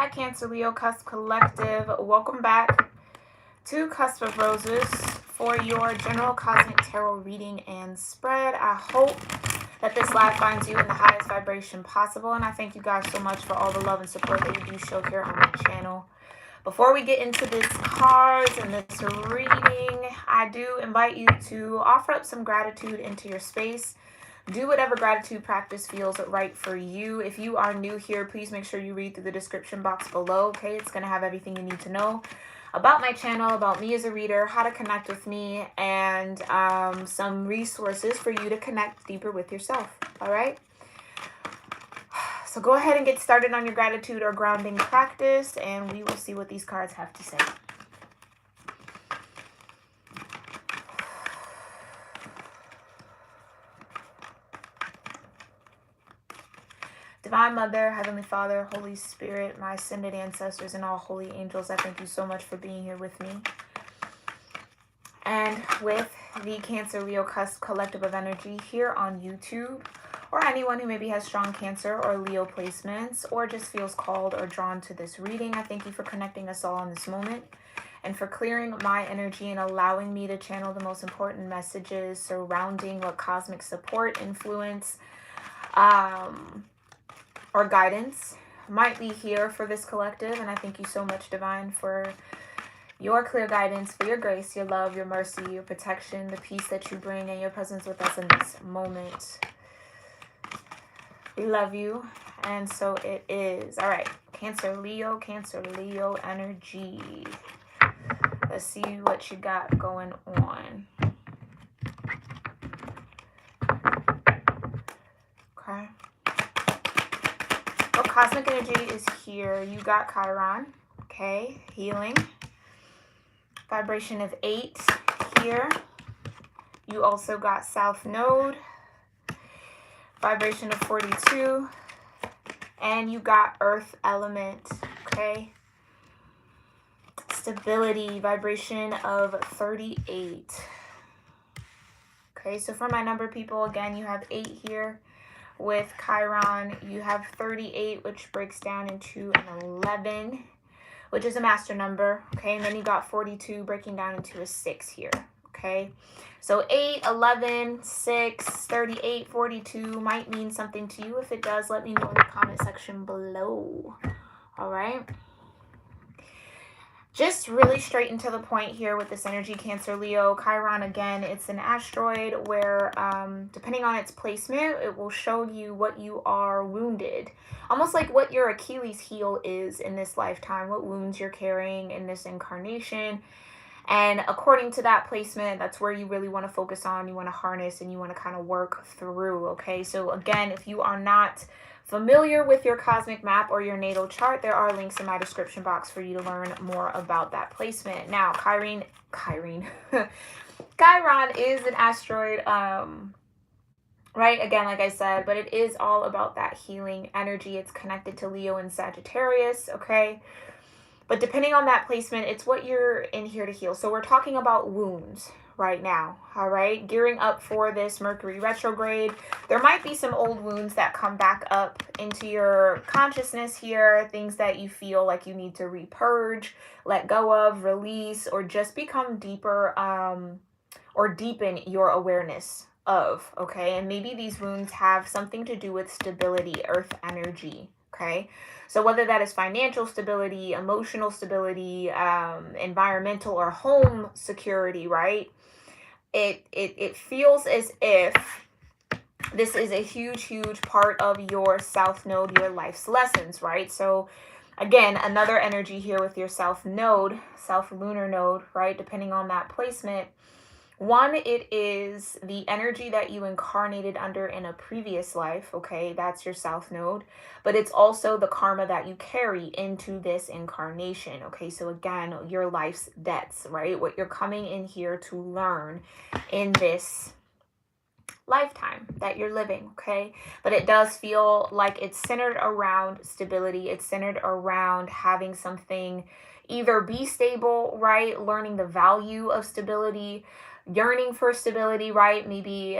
Hi, Cancer Leo Cusp Collective. Welcome back to Cusp of Roses for your general cosmic tarot reading and spread. I hope that this live finds you in the highest vibration possible, and I thank you guys so much for all the love and support that you do show here on my channel. Before we get into this cards and this reading, I do invite you to offer up some gratitude into your space. Do whatever gratitude practice feels right for you. If you are new here, please make sure you read through the description box below, okay? It's going to have everything you need to know about my channel, about me as a reader, how to connect with me, and some resources for you to connect deeper with yourself, all right? So go ahead and get started on your gratitude or grounding practice, and we will see what these cards have to say. Divine Mother, Heavenly Father, Holy Spirit, my ascended ancestors, and all holy angels, I thank you so much for being here with me. And with the Cancer Leo Cusp Collective of Energy here on YouTube, or anyone who maybe has strong Cancer or Leo placements, or just feels called or drawn to this reading, I thank you for connecting us all in this moment, and for clearing my energy and allowing me to channel the most important messages surrounding what cosmic support, influence, or guidance might be here for this collective. And I thank you so much, Divine, for your clear guidance, for your grace, your love, your mercy, your protection, the peace that you bring, and your presence with us in this moment. We love you, and so it is. All right, Cancer Leo energy. Let's see what you got going on. Okay. Well, cosmic energy is here. You got Chiron, okay, healing. Vibration of 8 here. You also got South Node. Vibration of 42. And you got Earth element, okay. Stability, vibration of 38. Okay, so for my number people, again, you have 8 here. With Chiron, you have 38, which breaks down into an 11, which is a master number, okay? And then you got 42 breaking down into a 6 here, okay? So 8, 11, 6, 38, 42 might mean something to you. If it does, let me know in the comment section below, all right? Just really straight and to the point here with this energy, Cancer Leo. Chiron, again, it's an asteroid where, depending on its placement, it will show you what you are wounded. Almost like what your Achilles heel is in this lifetime, what wounds you're carrying in this incarnation. And according to that placement, that's where you really want to focus on, you want to harness, and you want to kind of work through, okay? So again, if you are not familiar with your cosmic map or your natal chart, there are links in my description box for you to learn more about that placement. Now, Chiron is an asteroid, right? Again, like I said, but it is all about that healing energy. It's connected to Leo and Sagittarius, okay? But depending on that placement, it's what you're in here to heal. So we're talking about wounds right now, all right? Gearing up for this Mercury Retrograde. There might be some old wounds that come back up into your consciousness here, things that you feel like you need to repurge, let go of, release, or just become deeper or deepen your awareness of, okay? And maybe these wounds have something to do with stability, earth energy, okay? So whether that is financial stability, emotional stability, environmental or home security, right? It feels as if this is a huge part of your South Node, your life's lessons, right? So again, another energy here with your South Node, South Lunar Node, right? Depending on that placement. One, it is the energy that you incarnated under in a previous life, okay? That's your South Node. But it's also the karma that you carry into this incarnation, okay? So again, your life's debts, right? What you're coming in here to learn in this lifetime that you're living, okay? But it does feel like it's centered around stability. It's centered around having something either be stable, right? Learning the value of stability, yearning for stability, right? Maybe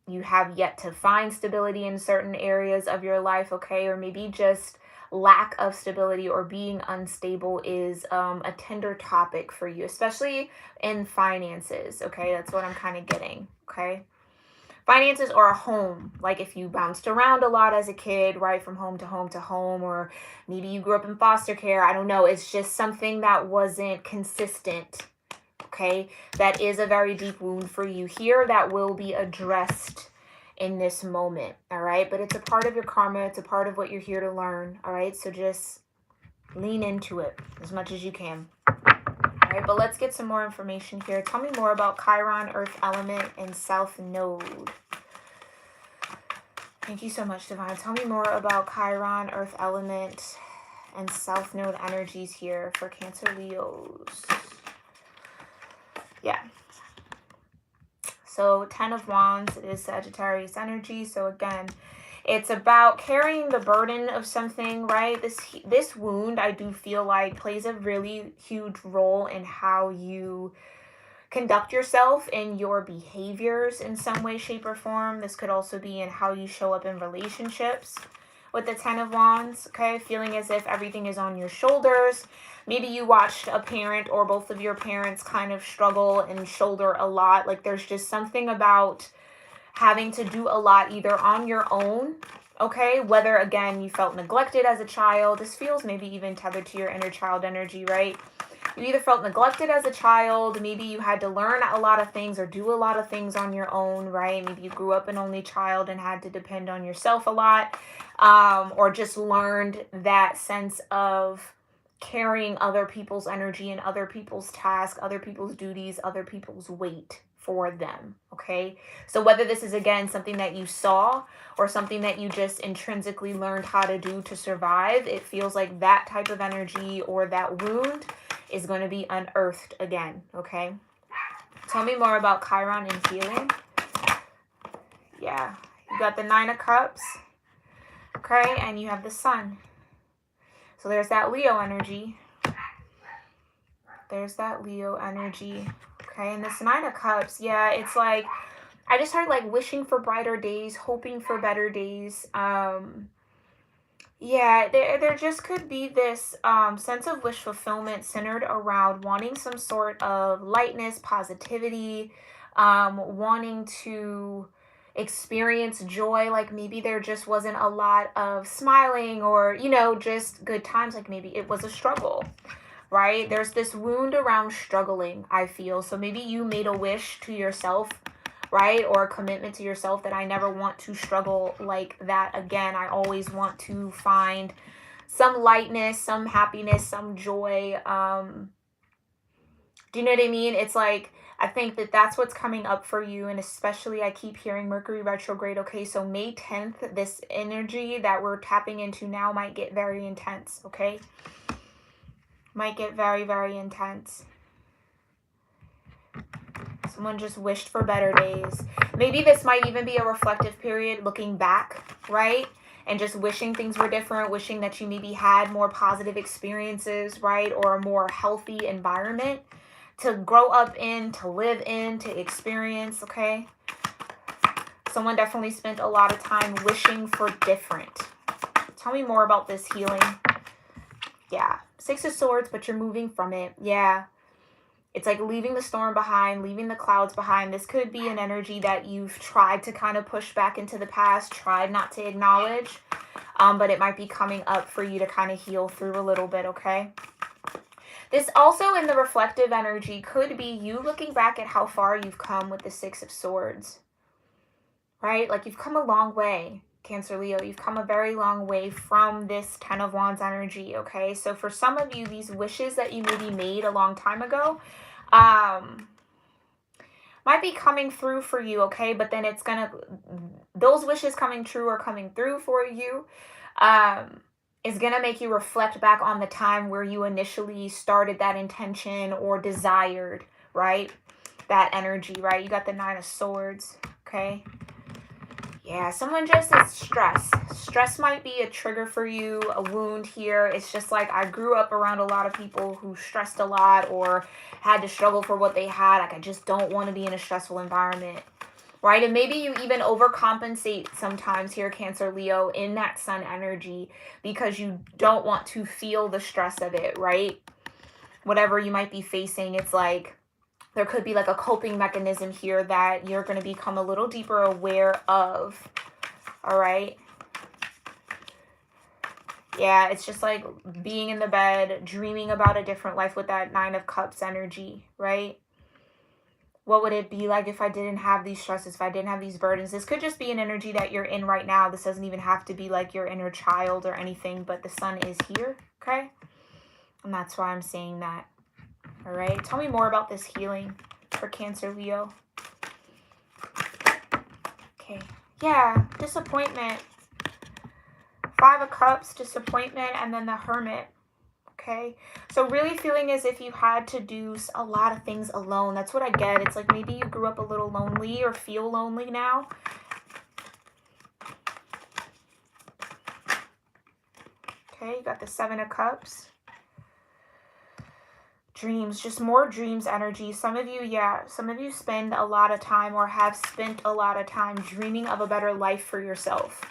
you have yet to find stability in certain areas of your life, okay? Or maybe just lack of stability or being unstable is a tender topic for you, especially in finances. Okay, that's what I'm kind of getting. Okay, finances or a home, like if you bounced around a lot as a kid, right, from home to home to home, or maybe you grew up in foster care. I don't know, it's just something that wasn't consistent. Okay, that is a very deep wound for you here that will be addressed in this moment. All right, but it's a part of your karma, it's a part of what you're here to learn. All right, so just lean into it as much as you can. All right, but let's get some more information here. Tell me more about Chiron, Earth element, and South Node. Thank you so much, Divine. Tell me more about Chiron, Earth element, and South Node energies here for Cancer Leos. Yeah. So 10 of Wands is Sagittarius energy. So again, it's about carrying the burden of something, right? This wound, I do feel like, plays a really huge role in how you conduct yourself in your behaviors in some way, shape, or form. This could also be in how you show up in relationships with the 10 of Wands, okay? Feeling as if everything is on your shoulders. Maybe you watched a parent or both of your parents kind of struggle and shoulder a lot. Like there's just something about having to do a lot either on your own, okay? Whether, again, you felt neglected as a child. This feels maybe even tethered to your inner child energy, right? You either felt neglected as a child, maybe you had to learn a lot of things or do a lot of things on your own, right? Maybe you grew up an only child and had to depend on yourself a lot, or just learned that sense of carrying other people's energy and other people's tasks, other people's duties, other people's weight for them, okay? So whether this is, again, something that you saw or something that you just intrinsically learned how to do to survive, it feels like that type of energy or that wound is going to be unearthed again, okay? Tell me more about Chiron and healing. Yeah, you got the 9 of Cups, okay? And you have the Sun. So there's that Leo energy. There's that Leo energy. Okay, and this 9 of Cups, yeah, it's like, I just heard like wishing for brighter days, hoping for better days. Yeah, there just could be this sense of wish fulfillment centered around wanting some sort of lightness, positivity, wanting to experience joy. Like maybe there just wasn't a lot of smiling or, you know, just good times. Like maybe it was a struggle, right? There's this wound around struggling, I feel. So maybe you made a wish to yourself, right? Or a commitment to yourself that I never want to struggle like that again. I always want to find some lightness, some happiness, some joy. Do you know what I mean? It's like, I think that that's what's coming up for you. And especially I keep hearing Mercury retrograde. Okay, so May 10th, this energy that we're tapping into now might get very intense, okay? Might get very, very intense. Someone just wished for better days. Maybe this might even be a reflective period looking back, right? And just wishing things were different, wishing that you maybe had more positive experiences, right? Or a more healthy environment to grow up in, to live in, to experience, okay? Someone definitely spent a lot of time wishing for different. Tell me more about this healing. Yeah, 6 of Swords, but you're moving from it. Yeah. It's like leaving the storm behind, leaving the clouds behind. This could be an energy that you've tried to kind of push back into the past, tried not to acknowledge, but it might be coming up for you to kind of heal through a little bit, okay? This also in the reflective energy could be you looking back at how far you've come with the 6 of Swords, right? Like you've come a long way, Cancer Leo. You've come a very long way from this 10 of Wands energy, okay? So for some of you, these wishes that you maybe made a long time ago might be coming through for you, okay? But then it's gonna, those wishes coming true or coming through for you is gonna make you reflect back on the time where you initially started that intention or desired, right? That energy, right? You got the 9 of Swords, okay? Yeah, someone just is stressed. Stress might be a trigger for you, a wound here. It's just like I grew up around a lot of people who stressed a lot or had to struggle for what they had. Like I just don't want to be in a stressful environment. right? And maybe you even overcompensate sometimes here, Cancer, Leo, in that sun energy because you don't want to feel the stress of it, right? Whatever you might be facing, it's like there could be like a coping mechanism here that you're going to become a little deeper aware of. All right. Yeah, it's just like being in the bed, dreaming about a different life with that Nine of Cups energy, right? What would it be like if I didn't have these stresses, if I didn't have these burdens? This could just be an energy that you're in right now. This doesn't even have to be like your inner child or anything, but the sun is here, okay? And that's why I'm saying that. All right, tell me more about this healing for Cancer, Leo. Okay, yeah, disappointment. Five of Cups, disappointment, and then the Hermit. Okay, so really feeling as if you had to do a lot of things alone. That's what I get. It's like maybe you grew up a little lonely or feel lonely now. Okay, you got the Seven of Cups. Dreams, just more dreams energy. Some of you, yeah, some of you spend a lot of time or have spent a lot of time dreaming of a better life for yourself,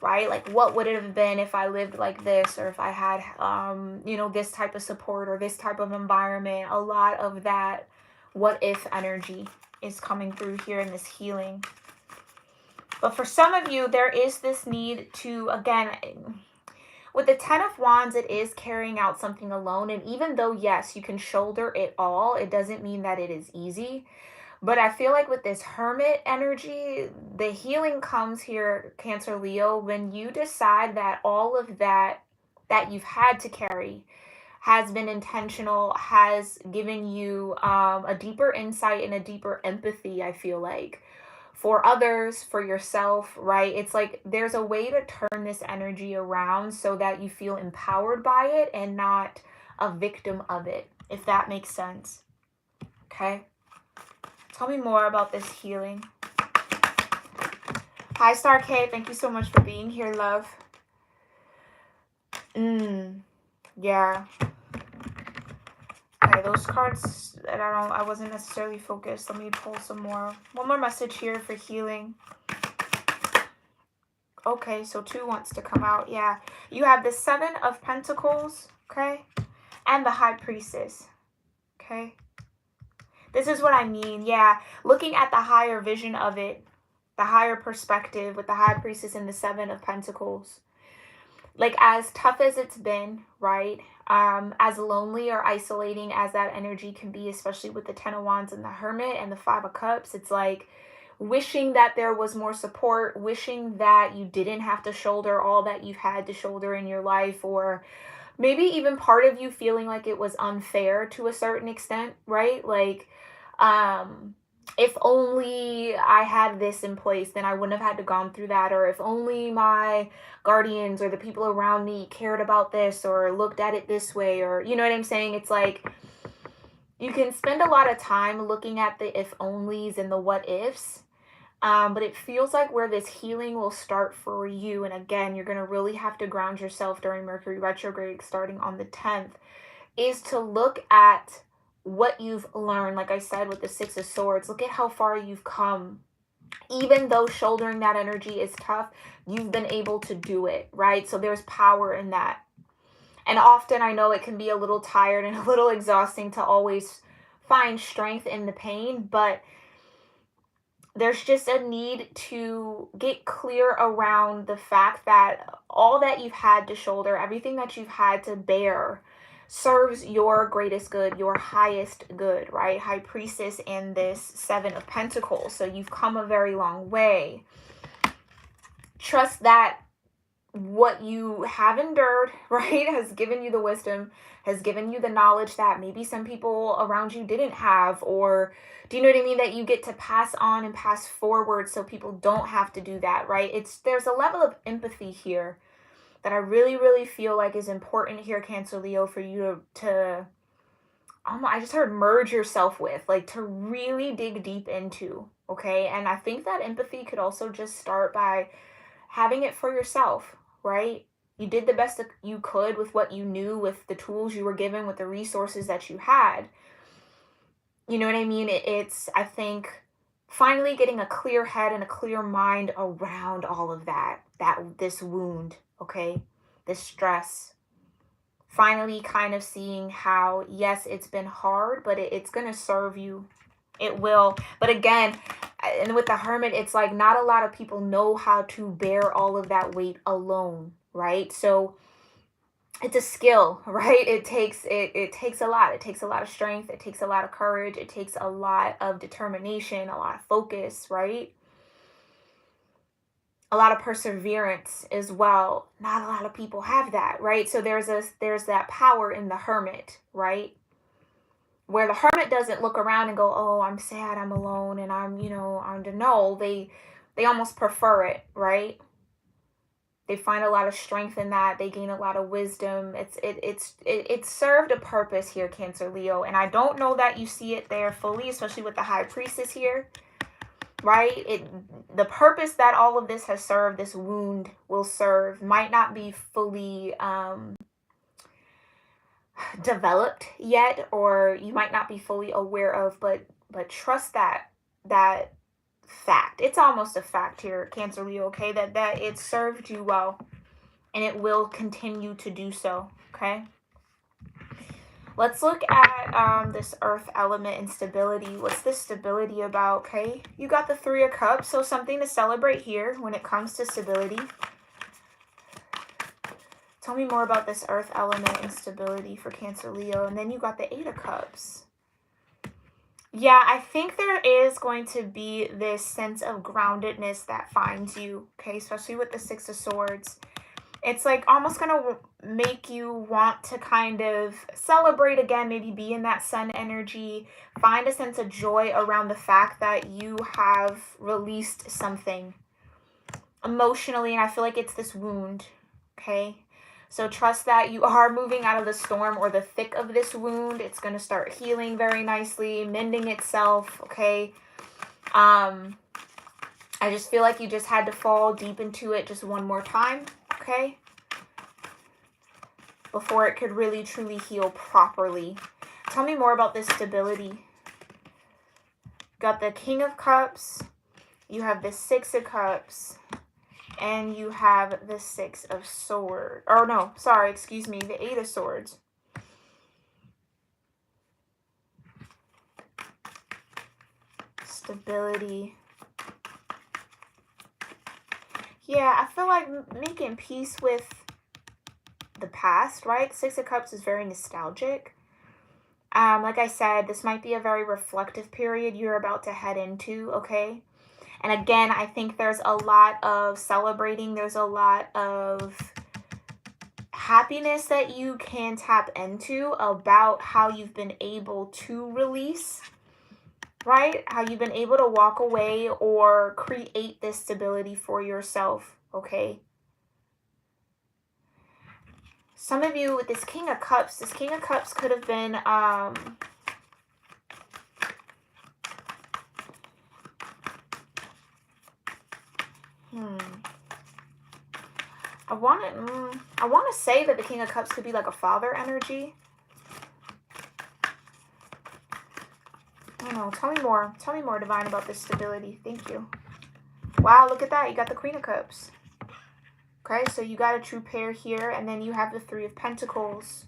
right? Like, what would it have been if I lived like this, or if I had, you know, this type of support or this type of environment? A lot of that what if energy is coming through here in this healing. But for some of you, there is this need to, again, with the Ten of Wands, it is carrying out something alone. And even though, yes, you can shoulder it all, it doesn't mean that it is easy. But I feel like with this Hermit energy, the healing comes here, Cancer, Leo, when you decide that all of that you've had to carry has been intentional, has given you a deeper insight and a deeper empathy, I feel like, for others, for yourself, right? It's like there's a way to turn this energy around so that you feel empowered by it and not a victim of it, if that makes sense. Okay? Tell me more about this healing. Hi, Star K. Thank you so much for being here, love. Yeah. Okay, those cards that I wasn't necessarily focused. Let me pull some more. One more message here for healing. Okay, so 2 wants to come out. Yeah. You have the Seven of Pentacles, okay? And the High Priestess, okay? This is what I mean. Yeah, looking at the higher vision of it, the higher perspective with the High Priestess and the Seven of Pentacles. Like, as tough as it's been, right? As lonely or isolating as that energy can be, especially with the Ten of Wands and the Hermit and the Five of Cups, it's like wishing that there was more support, wishing that you didn't have to shoulder all that you've had to shoulder in your life, or maybe even part of you feeling like it was unfair to a certain extent, right? Like, if only I had this in place, then I wouldn't have had to gone through that. Or if only my guardians or the people around me cared about this or looked at it this way, or, you know what I'm saying? It's like you can spend a lot of time looking at the if onlys and the what ifs. But it feels like where this healing will start for you, and again, you're going to really have to ground yourself during Mercury retrograde starting on the 10th, is to look at what you've learned. Like I said, with the Six of Swords, look at how far you've come. Even though shouldering that energy is tough, you've been able to do it, right? So there's power in that. And often I know it can be a little tired and a little exhausting to always find strength in the pain, but there's just a need to get clear around the fact that all that you've had to shoulder, everything that you've had to bear, serves your greatest good, your highest good, right? High Priestess and this Seven of Pentacles. So you've come a very long way. Trust that what you have endured, right, has given you the wisdom, has given you the knowledge that maybe some people around you didn't have, or do you know what I mean, that you get to pass on and pass forward so people don't have to do that, right? There's a level of empathy here that I really, really feel like is important here, Cancer, Leo, for you to I just heard merge yourself with, like, to really dig deep into, okay? And I think that empathy could also just start by having it for yourself, right? You did the best that you could with what you knew, with the tools you were given, with the resources that you had. You know what I mean? It's, I think, finally getting a clear head and a clear mind around all of this wound, okay, this stress. Finally kind of seeing how, yes, it's been hard, but it's going to serve you. It will. But again, and with the Hermit, it's like not a lot of people know how to bear all of that weight alone, right? So it's a skill, right? It takes a lot. It takes a lot of strength. It takes a lot of courage. It takes a lot of determination, a lot of focus, right? A lot of perseverance as well. Not a lot of people have that, right? So there's that power in the Hermit, right? Where the Hermit doesn't look around and go, oh, I'm sad, I'm alone, and I'm no, they almost prefer it, right? They find a lot of strength in that. They gain a lot of wisdom. It's served a purpose here, Cancer, Leo, and I don't know that you see it there fully, especially with the High Priestess here, right? The purpose that all of this has served, this wound will serve, might not be fully developed yet, or you might not be fully aware of, but trust that fact. It's almost a fact here, Cancer, Leo, okay, that it served you well, and it will continue to do so, okay? Let's look at this earth element and stability. What's this stability about, okay? You got the Three of Cups, so something to celebrate here when it comes to stability. Tell me more about this earth element and stability for Cancer, Leo. And then you got the Eight of Cups. Yeah, I think there is going to be this sense of groundedness that finds you, okay? Especially with the Six of Swords. It's like almost going to make you want to kind of celebrate again, maybe be in that sun energy, find a sense of joy around the fact that you have released something emotionally. And I feel like it's this wound, okay? So trust that you are moving out of the storm or the thick of this wound. It's going to start healing very nicely, mending itself, okay? I just feel like you just had to fall deep into it just one more time, okay? Before it could really, truly heal properly. Tell me more about this stability. Got the King of Cups. You have the Six of Cups. And you have the Six of Swords. Or no, sorry, excuse me, the Eight of Swords. Stability. Yeah, I feel like making peace with the past, right? Six of Cups is very nostalgic. Like I said, this might be a very reflective period you're about to head into, okay? And again, I think there's a lot of celebrating. There's a lot of happiness that you can tap into about how you've been able to release, right? How you've been able to walk away or create this stability for yourself, okay? Some of you with this King of Cups could have been, I want to say that the King of Cups could be like a father energy. I don't know. Tell me more. Tell me more, Divine, about this stability. Thank you. Wow, look at that. You got the Queen of Cups. Okay, so you got a true pair here, and then you have the Three of Pentacles.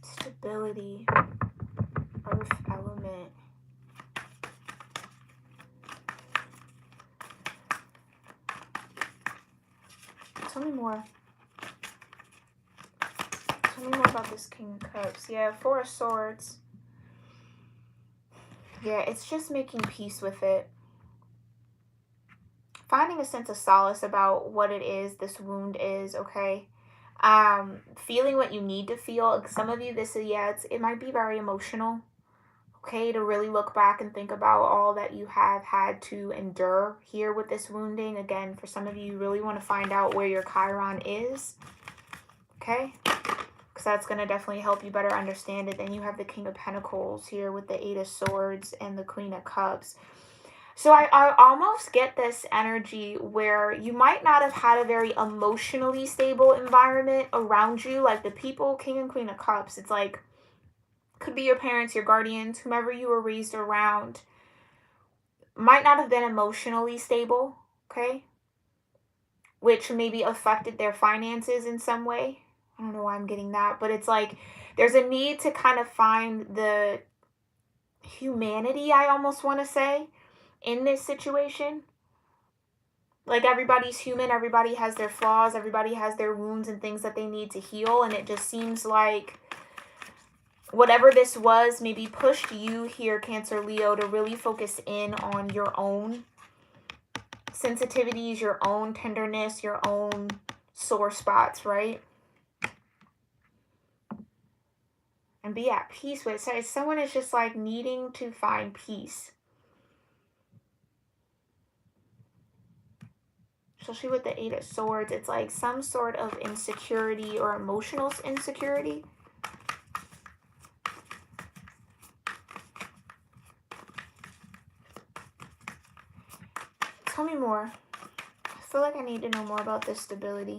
Stability. Earth element. Tell me more. Tell me more about this King of Cups. Yeah, Four of Swords. Yeah, it's just making peace with it. Finding a sense of solace about what it is this wound is, okay? Feeling what you need to feel. Some of you, it might be very emotional, okay, to really look back and think about all that you have had to endure here with this wounding. Again, for some of you, you really want to find out where your Chiron is, okay? Because that's going to definitely help you better understand it. Then you have the King of Pentacles here with the Eight of Swords and the Queen of Cups. So I almost get this energy where you might not have had a very emotionally stable environment around you. Like the people, King and Queen of Cups, it's like, could be your parents, your guardians, whomever you were raised around, might not have been emotionally stable, okay? Which maybe affected their finances in some way. I don't know why I'm getting that, but it's like there's a need to kind of find the humanity, I almost want to say, in this situation. Like everybody's human, everybody has their flaws, everybody has their wounds and things that they need to heal, and it just seems like whatever this was maybe pushed you here, Cancer, Leo, to really focus in on your own sensitivities, your own tenderness, your own sore spots, right? And be at peace with it. So someone is just like needing to find peace. Especially with the 8 of Swords, it's like some sort of insecurity or emotional insecurity. Tell me more. I feel like I need to know more about this stability.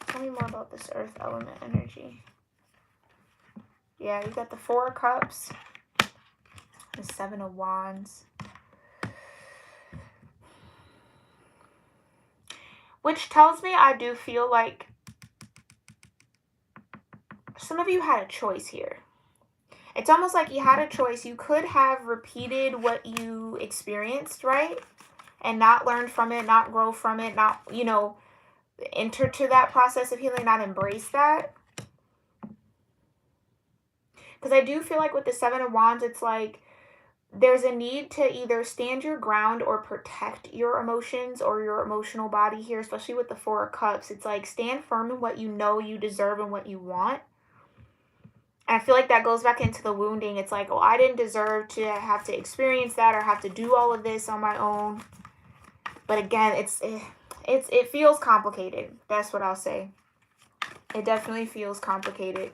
Tell me more about this earth element energy. Yeah, you got the 4 of Cups, the 7 of Wands. Which tells me I do feel like some of you had a choice here. It's almost like you had a choice. You could have repeated what you experienced, right? And not learned from it, not grow from it, not, you know, enter to that process of healing, not embrace that. Because I do feel like with the 7 of Wands, it's like there's a need to either stand your ground or protect your emotions or your emotional body here, especially with the 4 of Cups. It's like stand firm in what you know you deserve and what you want. And I feel like that goes back into the wounding. It's like, oh, I didn't deserve to have to experience that or have to do all of this on my own. But again, it feels complicated. That's what I'll say. It definitely feels complicated.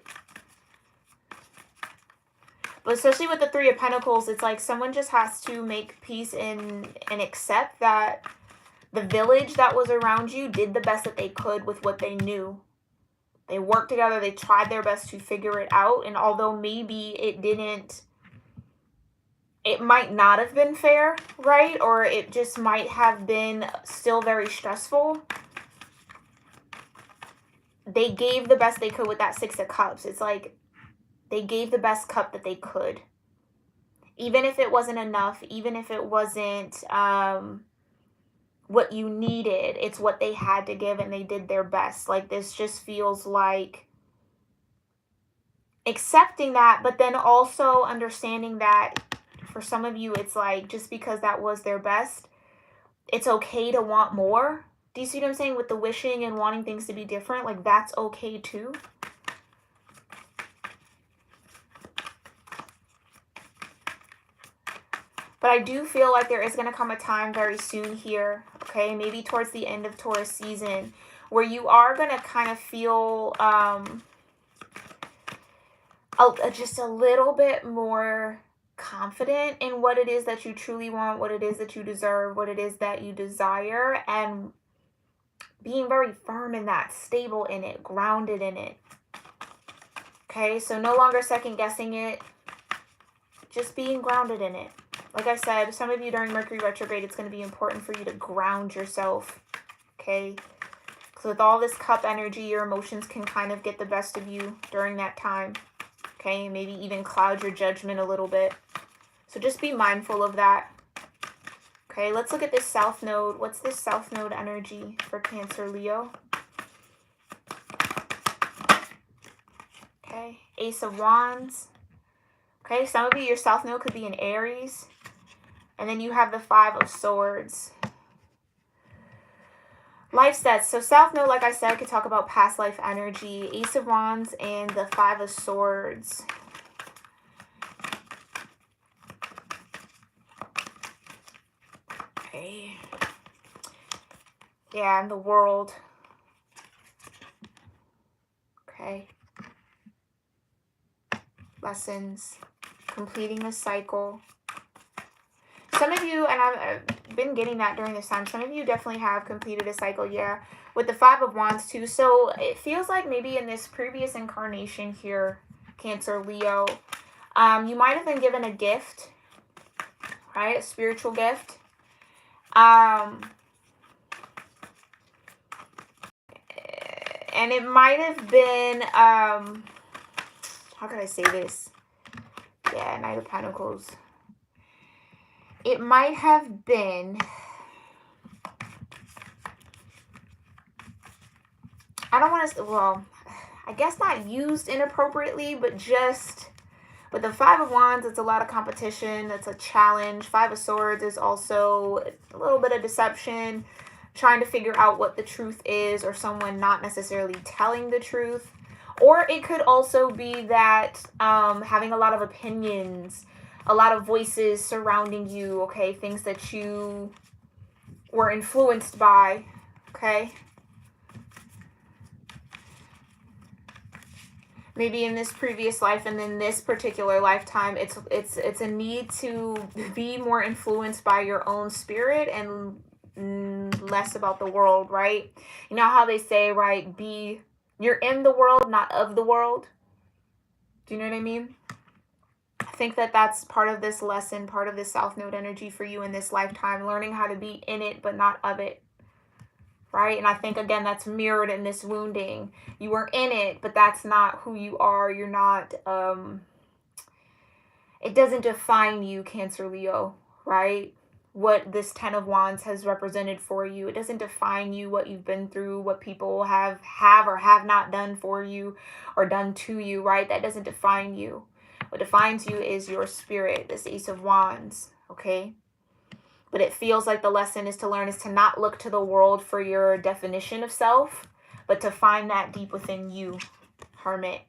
But especially with the 3 of Pentacles, it's like someone just has to make peace and accept that the village that was around you did the best that they could with what they knew. They worked together. They tried their best to figure it out. And although maybe it might not have been fair, right? Or it just might have been still very stressful. They gave the best they could with that 6 of Cups. It's like they gave the best cup that they could. Even if it wasn't enough, even if it wasn't what you needed, it's what they had to give and they did their best. Like this just feels like accepting that, but then also understanding that for some of you, it's like just because that was their best, it's okay to want more. Do you see what I'm saying? With the wishing and wanting things to be different, like that's okay too. But I do feel like there is going to come a time very soon here, okay, maybe towards the end of Taurus season, where you are going to kind of feel just a little bit more confident in what it is that you truly want, what it is that you deserve, what it is that you desire, and being very firm in that, stable in it, grounded in it. Okay, so no longer second guessing it, just being grounded in it. Like I said, some of you during Mercury retrograde, it's going to be important for you to ground yourself, okay? Because with all this cup energy, your emotions can kind of get the best of you during that time, okay? Maybe even cloud your judgment a little bit. So just be mindful of that. Okay, let's look at this South Node. What's this South Node energy for Cancer, Leo? Okay, Ace of Wands. Okay, some of you, your South Node could be in Aries. And then you have the 5 of Swords. Life sets. So South Node, like I said, could talk about past life energy. Ace of Wands and the 5 of Swords. Okay. Yeah, and the World. Okay. Lessons. Completing the cycle. some of you, and I've been getting that during this time, some of you definitely have completed a cycle, yeah, with the Five of Wands too. So it feels like maybe in this previous incarnation here, Cancer, Leo, you might have been given a gift, right? A spiritual gift. And it might have been, how can I say this? Yeah, Knight of Pentacles. It might have been, I don't want to, well, I guess not used inappropriately, but just with the Five of Wands, it's a lot of competition. It's a challenge. Five of Swords is also a little bit of deception, trying to figure out what the truth is, or someone not necessarily telling the truth. Or it could also be that having a lot of opinions, a lot of voices surrounding you, okay? Things that you were influenced by, okay? Maybe in this previous life and in this particular lifetime, it's a need to be more influenced by your own spirit and less about the world, right? You know how they say, right? You're in the world, not of the world. Do you know what I mean? I think that that's part of this lesson, part of this South Node energy for you in this lifetime, learning how to be in it, but not of it. Right? And I think, again, that's mirrored in this wounding. You were in it, but that's not who you are. You're not, it doesn't define you, Cancer, Leo, right? What this Ten of Wands has represented for you. It doesn't define you, what you've been through, what people have or have not done for you or done to you, right? That doesn't define you. What defines you is your spirit, this Ace of Wands, okay? But it feels like the lesson is to not look to the world for your definition of self, but to find that deep within you, Hermit,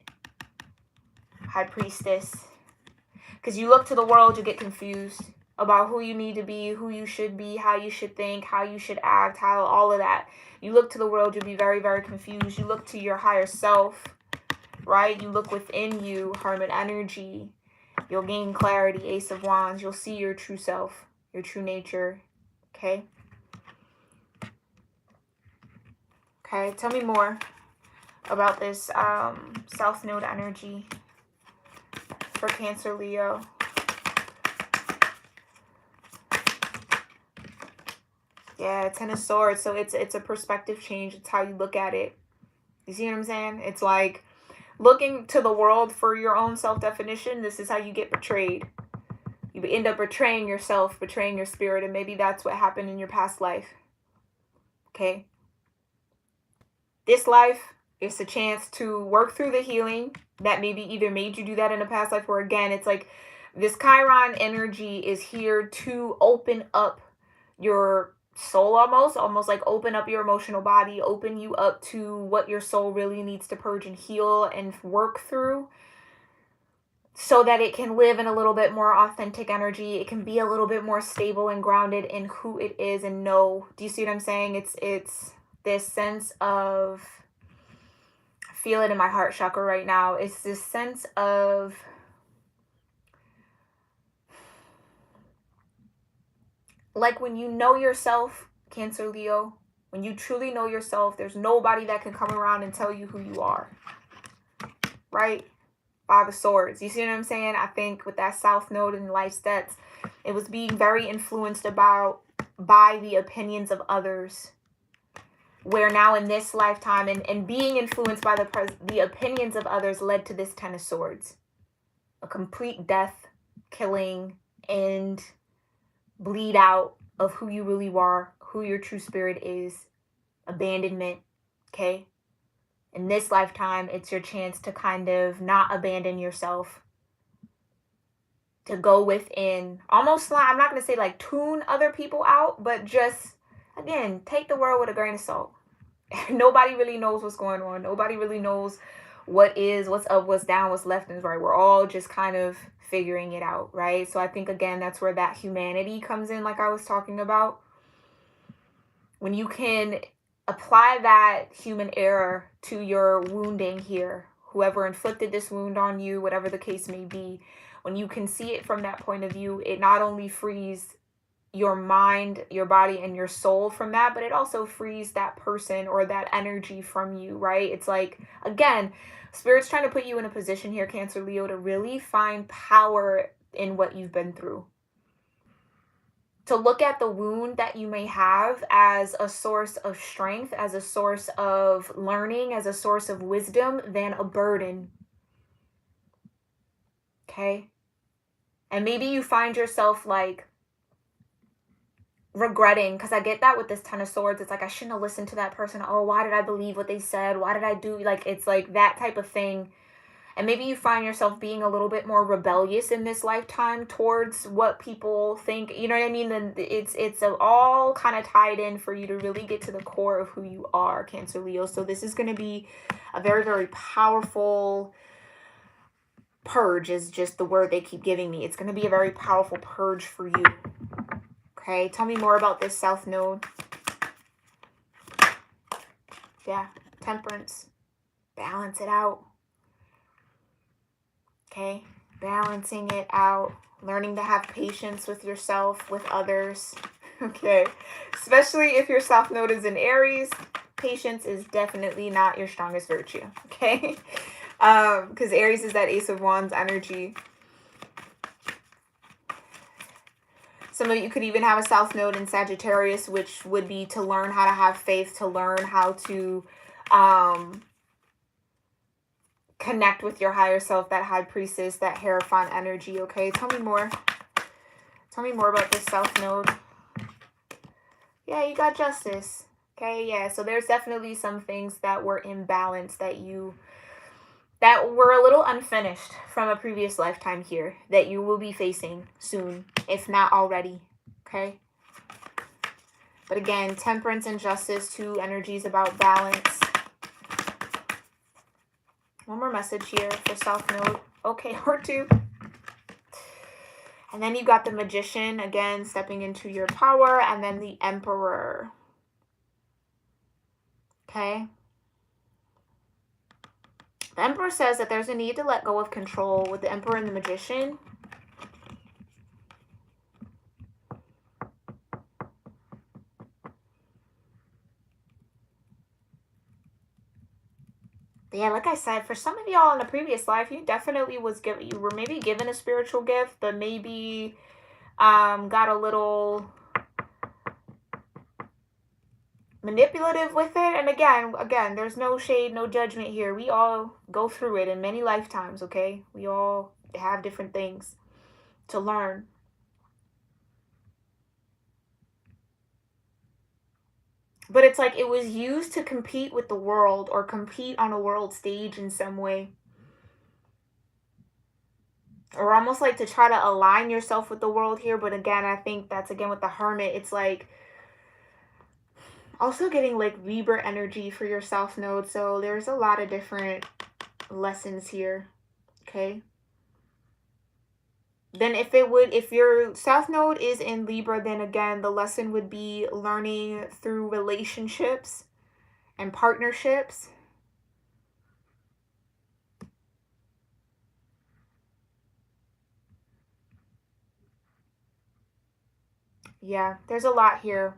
High Priestess. Because you look to the world, you get confused about who you need to be, who you should be, how you should think, how you should act, how all of that. You look to the world, you'll be very, very confused. You look to your higher self, right? You look within you, Hermit energy. You'll gain clarity, Ace of Wands. You'll see your true self, your true nature, okay? Okay, tell me more about this South Node energy for Cancer, Leo. Yeah, Ten of Swords. So it's a perspective change. It's how you look at it. You see what I'm saying? It's like looking to the world for your own self-definition. This is how you get betrayed. You end up betraying yourself, betraying your spirit, and maybe that's what happened in your past life. Okay? This life is a chance to work through the healing that maybe either made you do that in a past life, or again, it's like this Chiron energy is here to open up your soul, almost like open up your emotional body, open you up to what your soul really needs to purge and heal and work through, so that it can live in a little bit more authentic energy. It can be a little bit more stable and grounded in who it is and know. Do you see what I'm saying? It's this sense of, I feel it in my heart chakra right now. It's this sense of like when you know yourself, Cancer, Leo, when you truly know yourself, there's nobody that can come around and tell you who you are, right? Five of Swords. You see what I'm saying? I think with that South Node and life stats, it was being very influenced by the opinions of others. Where now in this lifetime and being influenced by the opinions of others led to this Ten of Swords. A complete death, killing, and bleed out of who you really are, who your true spirit is. Abandonment, okay? In this lifetime, it's your chance to kind of not abandon yourself. To go within, almost like, I'm not going to say like tune other people out, but just, again, take the world with a grain of salt. Nobody really knows what's going on. Nobody really knows what is, what's up, what's down, what's left and right. We're all just kind of figuring it out, right? So I think, again, that's where that humanity comes in, like I was talking about. When you can apply that human error to your wounding here, whoever inflicted this wound on you, whatever the case may be, when you can see it from that point of view, it not only frees your mind, your body, and your soul from that, but it also frees that person or that energy from you, right? It's like, again, Spirit's trying to put you in a position here, Cancer, Leo, to really find power in what you've been through. To look at the wound that you may have as a source of strength, as a source of learning, as a source of wisdom, than a burden. Okay? And maybe you find yourself like regretting, because I get that with this Ten of Swords. It's like, I shouldn't have listened to that person. Oh, why did I believe what they said? Why did I do, like, it's like that type of thing. And maybe you find yourself being a little bit more rebellious in this lifetime towards what people think, you know what I mean? Then it's all kind of tied in for you to really get to the core of who you are, Cancer, Leo. So this is going to be a very, very powerful purge, is just the word they keep giving me. It's going to be a very powerful purge for you. Okay, tell me more about this South Node. Yeah, Temperance. Balance it out. Okay, balancing it out. Learning to have patience with yourself, with others. Okay, especially if your South Node is in Aries, patience is definitely not your strongest virtue. Okay, because Aries is that Ace of Wands energy. Some of you could even have a South Node in Sagittarius, which would be to learn how to have faith, to learn how to connect with your higher self, that High Priestess, that Hierophant energy. Okay, tell me more. Tell me more about this South Node. Yeah, you got Justice. Okay, yeah, so there's definitely some things that were imbalanced, that were a little unfinished from a previous lifetime here, that you will be facing soon, if not already. Okay, but again, Temperance and Justice, two energies about balance. One more message here for South Node. Okay, or two. And then you got the Magician, again, stepping into your power. And then the Emperor. Okay. The Emperor says that there's a need to let go of control with the Emperor and the Magician. But yeah, like I said, for some of y'all in the previous life, you definitely you were maybe given a spiritual gift, but maybe got a little manipulative with it. And again, there's no shade, no judgment here. We all go through it in many lifetimes, okay? We all have different things to learn. But it's like it was used to compete with the world, or compete on a world stage in some way. Or almost like to try to align yourself with the world here. But again, I think that's again with the Hermit. It's like also getting like Libra energy for your South Node. So there's a lot of different lessons here. Okay. Then if your South Node is in Libra, then again, the lesson would be learning through relationships and partnerships. Yeah, there's a lot here.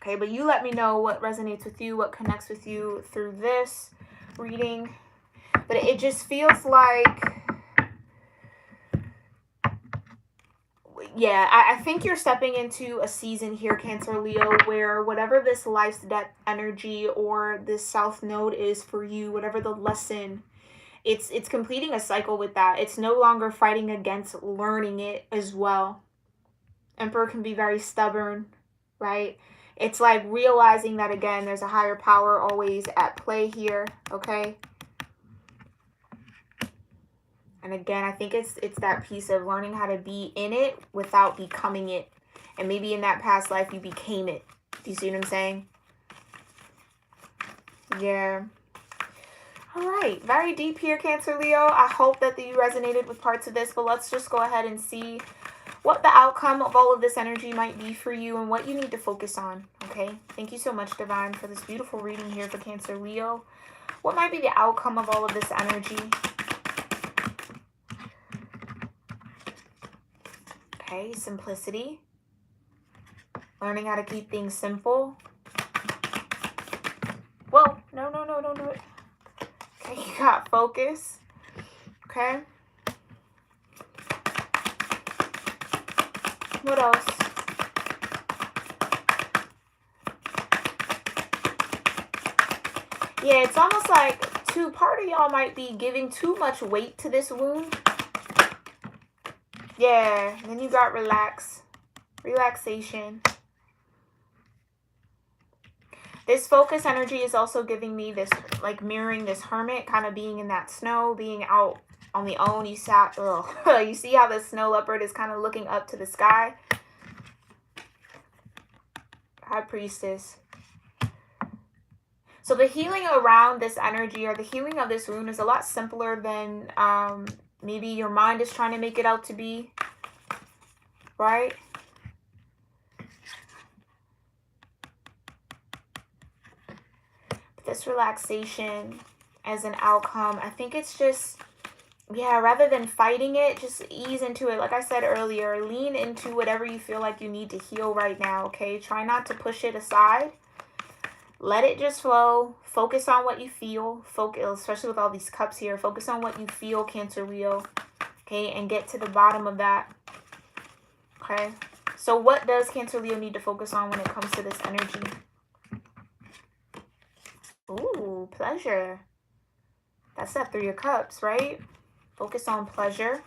Okay, but you let me know what resonates with you, what connects with you through this reading. But it just feels like, yeah, I think you're stepping into a season here, Cancer, Leo, where whatever this life's depth energy or this South Node is for you, whatever the lesson, it's completing a cycle with that. It's no longer fighting against learning it as well. Emperor can be very stubborn, right? It's like realizing that, again, there's a higher power always at play here, okay? And again, I think it's that piece of learning how to be in it without becoming it. And maybe in that past life, you became it. Do you see what I'm saying? Yeah. All right. Very deep here, Cancer, Leo. I hope that you resonated with parts of this, but let's just go ahead and see what the outcome of all of this energy might be for you and what you need to focus on, okay? Thank you so much, Divine, for this beautiful reading here for Cancer, Leo. What might be the outcome of all of this energy? Okay, simplicity. Learning how to keep things simple. Whoa, no, don't do it. Okay, you got focus. Okay. What else? Yeah, it's almost like part of y'all might be giving too much weight to this wound. Yeah, then you got relaxation. This focus energy is also giving me this, like, mirroring this hermit, kind of being in that snow, being out on the own. You see how the snow leopard is kind of looking up to the sky? High priestess. So the healing around this energy, or the healing of this wound, is a lot simpler than maybe your mind is trying to make it out to be, right? This relaxation as an outcome, I think it's just, yeah, rather than fighting it, just ease into it. Like I said earlier, lean into whatever you feel like you need to heal right now, okay? Try not to push it aside. Let it just flow. Focus on what you feel. Focus, especially with all these cups here. Focus on what you feel, Cancer Leo. Okay, and get to the bottom of that. Okay, so what does Cancer Leo need to focus on when it comes to this energy? Ooh, pleasure. That's that 3 of Cups, right? Focus on pleasure.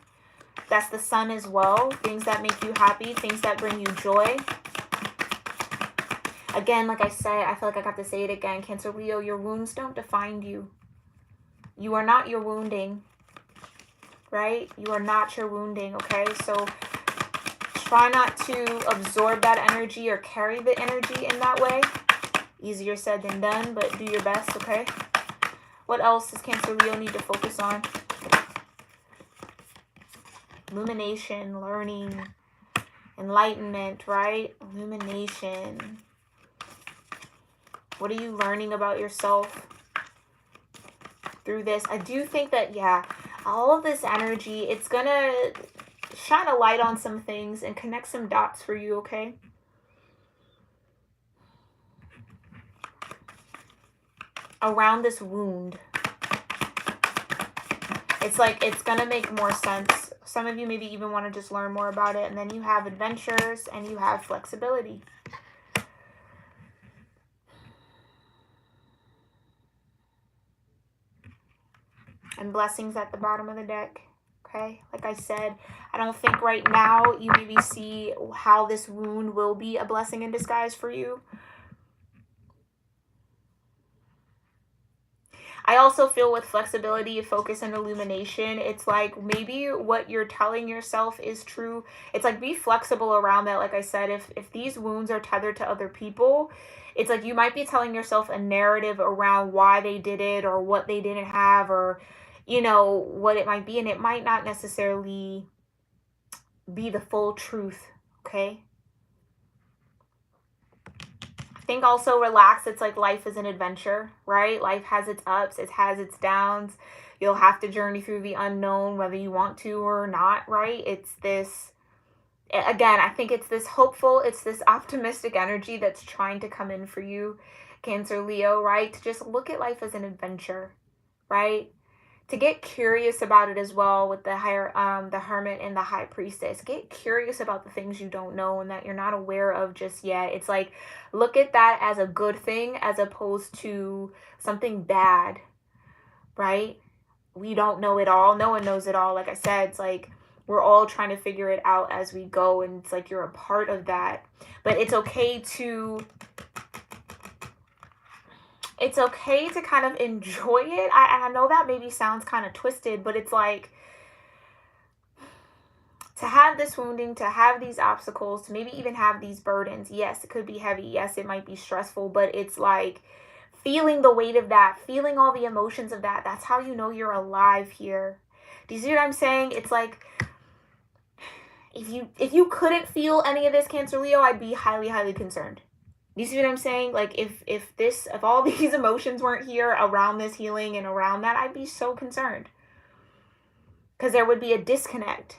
That's the Sun as well. Things that make you happy. Things that bring you joy. Again, like I say, I feel like I got to say it again. Cancer Leo, your wounds don't define you. You are not your wounding, right? You are not your wounding, okay? So try not to absorb that energy or carry the energy in that way. Easier said than done, but do your best, okay? What else does Cancer Leo need to focus on? Illumination, learning, enlightenment, right? Illumination. What are you learning about yourself through this? I do think that, yeah, all of this energy, it's going to shine a light on some things and connect some dots for you, okay? Around this wound. It's like it's going to make more sense. Some of you maybe even want to just learn more about it. And then you have adventures and you have flexibility. And blessings at the bottom of the deck. Okay, like I said, I don't think right now you maybe see how this wound will be a blessing in disguise for you. I also feel with flexibility, focus, and illumination, it's like maybe what you're telling yourself is true. It's like be flexible around that. Like I said, if these wounds are tethered to other people, it's like you might be telling yourself a narrative around why they did it or what they didn't have, or you know, what it might be, and it might not necessarily be the full truth, okay? I think also relax. It's like life is an adventure, right? Life has its ups, it has its downs. You'll have to journey through the unknown, whether you want to or not, right? It's this, again, I think it's this hopeful, it's this optimistic energy that's trying to come in for you, Cancer Leo, right? To just look at life as an adventure, right? To get curious about it as well with the the Hermit and the High Priestess. Get curious about the things you don't know and that you're not aware of just yet. It's like, look at that as a good thing as opposed to something bad, right? We don't know it all. No one knows it all. Like I said, it's like we're all trying to figure it out as we go, and it's like you're a part of that. But it's okay to kind of enjoy it. I know that maybe sounds kind of twisted, but it's like to have this wounding, to have these obstacles, to maybe even have these burdens. Yes, it could be heavy. Yes, it might be stressful, but it's like feeling the weight of that, feeling all the emotions of that. That's how you know you're alive here. Do you see what I'm saying? It's like if you couldn't feel any of this, Cancer Leo, I'd be highly, highly concerned. You see what I'm saying? Like if all these emotions weren't here around this healing and around that, I'd be so concerned. Because there would be a disconnect,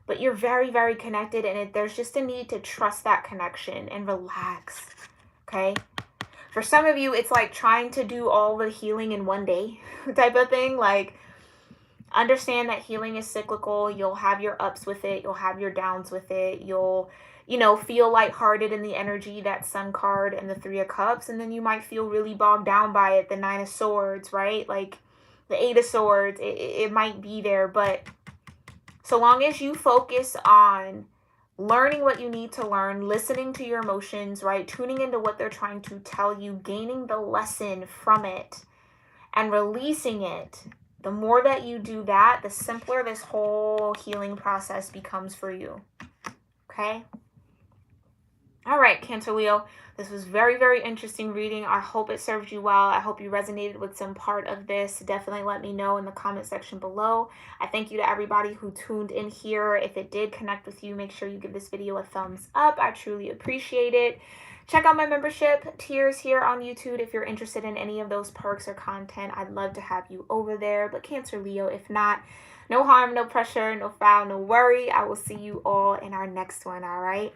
but you're very, very connected, and there's just a need to trust that connection and relax, okay? For some of you, it's like trying to do all the healing in one day type of thing. Like, understand that healing is cyclical. You'll have your ups with it. You'll have your downs with it. You'll, feel lighthearted in the energy, that Sun card and the Three of Cups. And then you might feel really bogged down by it, the Nine of Swords, right? Like the Eight of Swords, it might be there. But so long as you focus on learning what you need to learn, listening to your emotions, right? Tuning into what they're trying to tell you, gaining the lesson from it, and releasing it. The more that you do that, the simpler this whole healing process becomes for you. Okay? All right, Cancer Leo. This was very, very interesting reading. I hope it served you well. I hope you resonated with some part of this. Definitely let me know in the comment section below. I thank you to everybody who tuned in here. If it did connect with you, make sure you give this video a thumbs up. I truly appreciate it. Check out my membership tiers here on YouTube if you're interested in any of those perks or content. I'd love to have you over there. But Cancer Leo, if not, no harm, no pressure, no foul, no worry. I will see you all in our next one, all right?